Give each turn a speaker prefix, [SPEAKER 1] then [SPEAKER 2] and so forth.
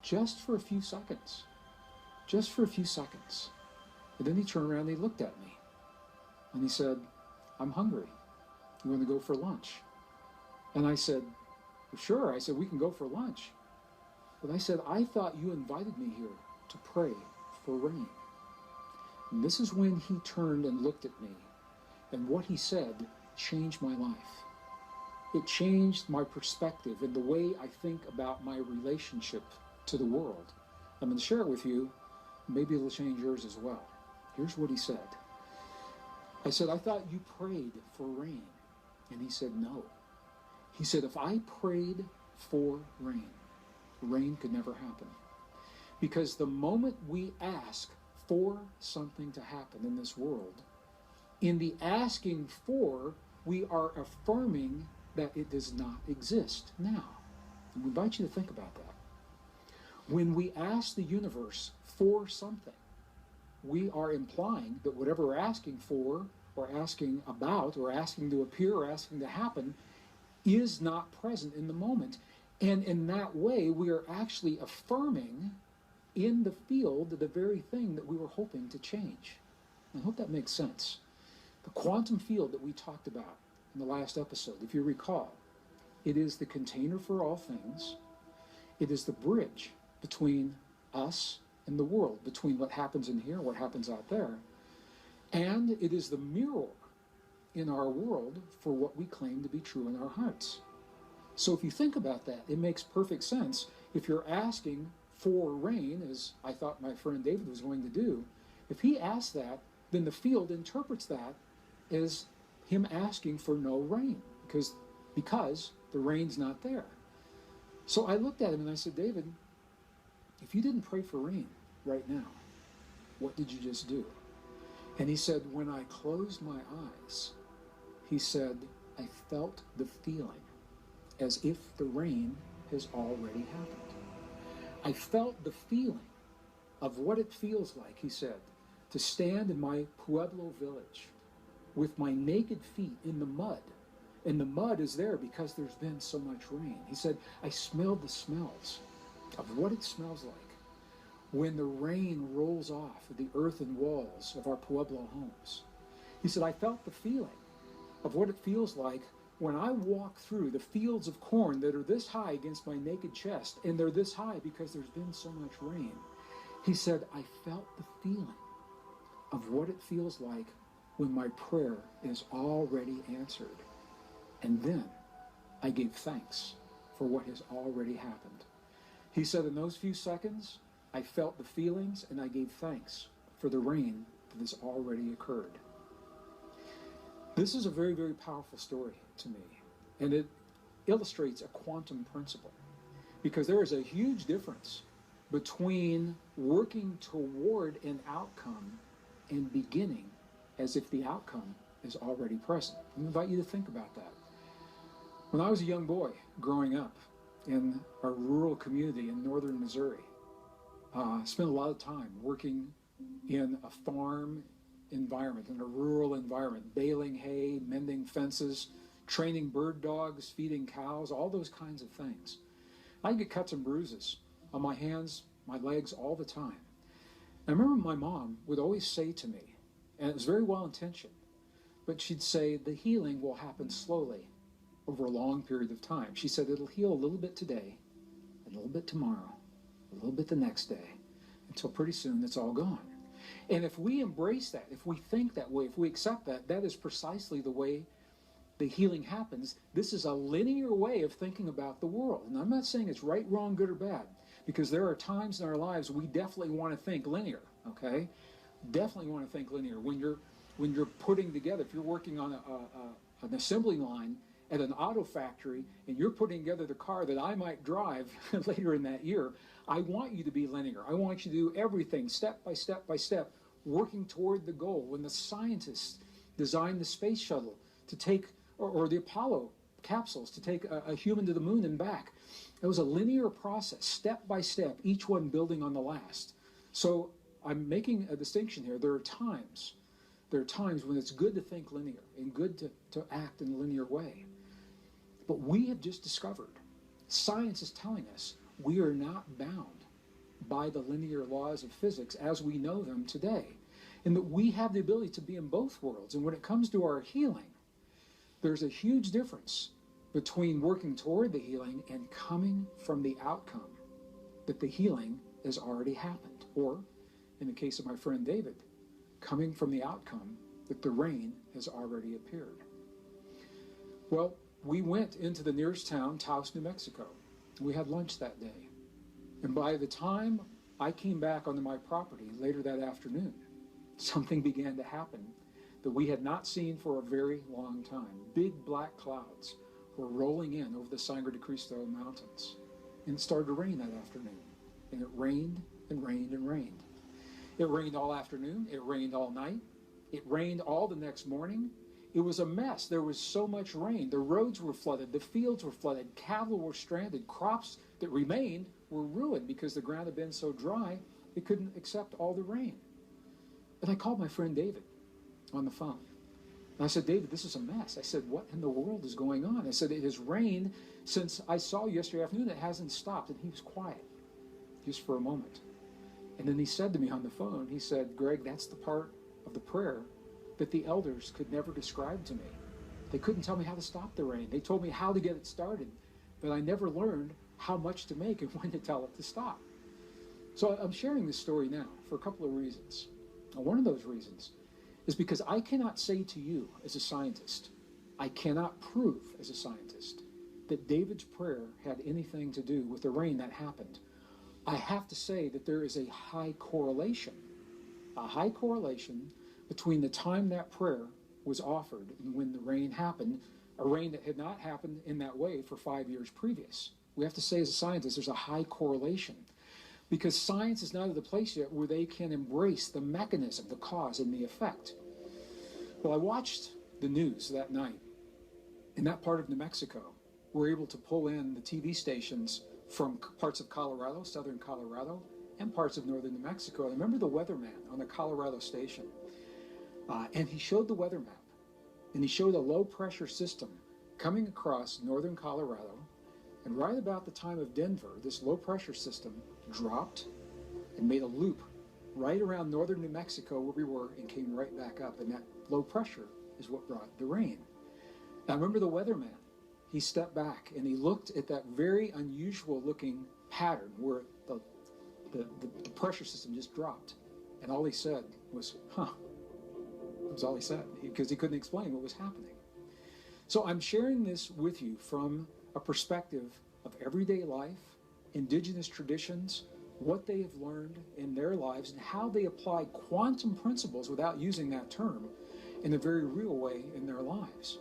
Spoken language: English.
[SPEAKER 1] just for a few seconds. Just for a few seconds. And then he turned around and he looked at me. And he said, I'm hungry. You want to go for lunch? And I said, well, sure. I said, we can go for lunch. But I said, I thought you invited me here to pray for rain. And this is when he turned and looked at me. And what he said changed my life. It changed my perspective and the way I think about my relationship to the world. I'm going to share it with you. Maybe it'll change yours as well. Here's what he said. I said, I thought you prayed for rain. And he said, no. He said, if I prayed for rain, rain could never happen. Because the moment we ask for something to happen in this world, in the asking for, we are affirming that it does not exist now. And we invite you to think about that. When we ask the universe for something, we are implying that whatever we're asking for, or asking about, or asking to appear, or asking to happen, is not present in the moment. And in that way, we are actually affirming in the field the very thing that we were hoping to change. I hope that makes sense. The quantum field that we talked about in the last episode, if you recall, it is the container for all things. It is the bridge between us and the world, between what happens in here and what happens out there. And it is the mirror in our world for what we claim to be true in our hearts. So if you think about that, it makes perfect sense. If you're asking for rain, as I thought my friend David was going to do, if he asks that, then the field interprets that as him asking for no rain, because the rain's not there. So I looked at him and I said, David, if you didn't pray for rain right now, what did you just do? And he said, when I closed my eyes, he said, I felt the feeling as if the rain has already happened. I felt the feeling of what it feels like, he said, to stand in my Pueblo village with my naked feet in the mud. And the mud is there because there's been so much rain. He said, I smelled the smells of what it smells like when the rain rolls off of the earthen walls of our Pueblo homes. He said, I felt the feeling of what it feels like when I walk through the fields of corn that are this high against my naked chest, and they're this high because there's been so much rain. He said, I felt the feeling of what it feels like when my prayer is already answered. And then I gave thanks for what has already happened. He said, in those few seconds, I felt the feelings and I gave thanks for the rain that has already occurred. This is a very, very powerful story to me, and it illustrates a quantum principle, because there is a huge difference between working toward an outcome and beginning as if the outcome is already present. I invite you to think about that. When I was a young boy growing up in a rural community in northern Missouri, I spent a lot of time working in a farm environment, in a rural environment, baling hay, mending fences, training bird dogs, feeding cows, all those kinds of things. I'd get cuts and bruises on my hands, my legs all the time. I remember my mom would always say to me, and it was very well intentioned, but she'd say, the healing will happen slowly over a long period of time. She said, it'll heal a little bit today, a little bit tomorrow, a little bit the next day, until pretty soon it's all gone. And if we embrace that, if we think that way, if we accept that, that is precisely the way the healing happens. This is a linear way of thinking about the world. And I'm not saying it's right, wrong, good, or bad, because there are times in our lives we definitely want to think linear, okay? Definitely want to think linear. When you're putting together, if you're working on an assembly line at an auto factory and you're putting together the car that I might drive later in that year, I want you to be linear. I want you to do everything step by step by step, working toward the goal. When the scientists designed the space shuttle to take, or the Apollo capsules to take a human to the moon and back, it was a linear process, step by step, each one building on the last. So I'm making a distinction here. There are times when it's good to think linear and good to act in a linear way. But we have just discovered, science is telling us, we are not bound by the linear laws of physics as we know them today, and that we have the ability to be in both worlds. And when it comes to our healing, there's a huge difference between working toward the healing and coming from the outcome that the healing has already happened. Or, in the case of my friend David, coming from the outcome that the rain has already appeared. Well, we went into the nearest town, Taos, New Mexico. We had lunch that day. And by the time I came back onto my property later that afternoon, something began to happen that we had not seen for a very long time. Big black clouds were rolling in over the Sangre de Cristo Mountains. And it started to rain that afternoon. And it rained and rained and rained. It rained all afternoon. It rained all night. It rained all the next morning. It was a mess. There was so much rain. The roads were flooded. The fields were flooded. Cattle were stranded. Crops that remained were ruined because the ground had been so dry it couldn't accept all the rain. And I called my friend David on the phone. And I said, David, this is a mess. I said, what in the world is going on? I said, it has rained since I saw you yesterday afternoon. It hasn't stopped. And he was quiet just for a moment. And then he said to me on the phone, he said, Gregg, that's the part of the prayer that the elders could never describe to me. They couldn't tell me how to stop the rain. They told me how to get it started, but I never learned how much to make and when to tell it to stop. So I'm sharing this story now for a couple of reasons. And one of those reasons is because I cannot say to you as a scientist, I cannot prove as a scientist that David's prayer had anything to do with the rain that happened. I have to say that there is a high correlation between the time that prayer was offered and when the rain happened, a rain that had not happened in that way for 5 years previous. We have to say as a scientist, there's a high correlation because science is not at the place yet where they can embrace the mechanism, the cause, and the effect. Well, I watched the news that night. In that part of New Mexico, we're able to pull in the TV stations from parts of Colorado, southern Colorado, and parts of northern New Mexico. I remember the weatherman on the Colorado station, and he showed the weather map, and he showed a low-pressure system coming across northern Colorado, and right about the time of Denver, this low-pressure system dropped and made a loop right around northern New Mexico where we were and came right back up, and that low pressure is what brought the rain. Now, I remember the weatherman. He stepped back and he looked at that very unusual looking pattern where the pressure system just dropped. And all he said was, huh. That was all he said because he couldn't explain what was happening. So I'm sharing this with you from a perspective of everyday life, indigenous traditions, what they have learned in their lives, and how they apply quantum principles without using that term in a very real way in their lives.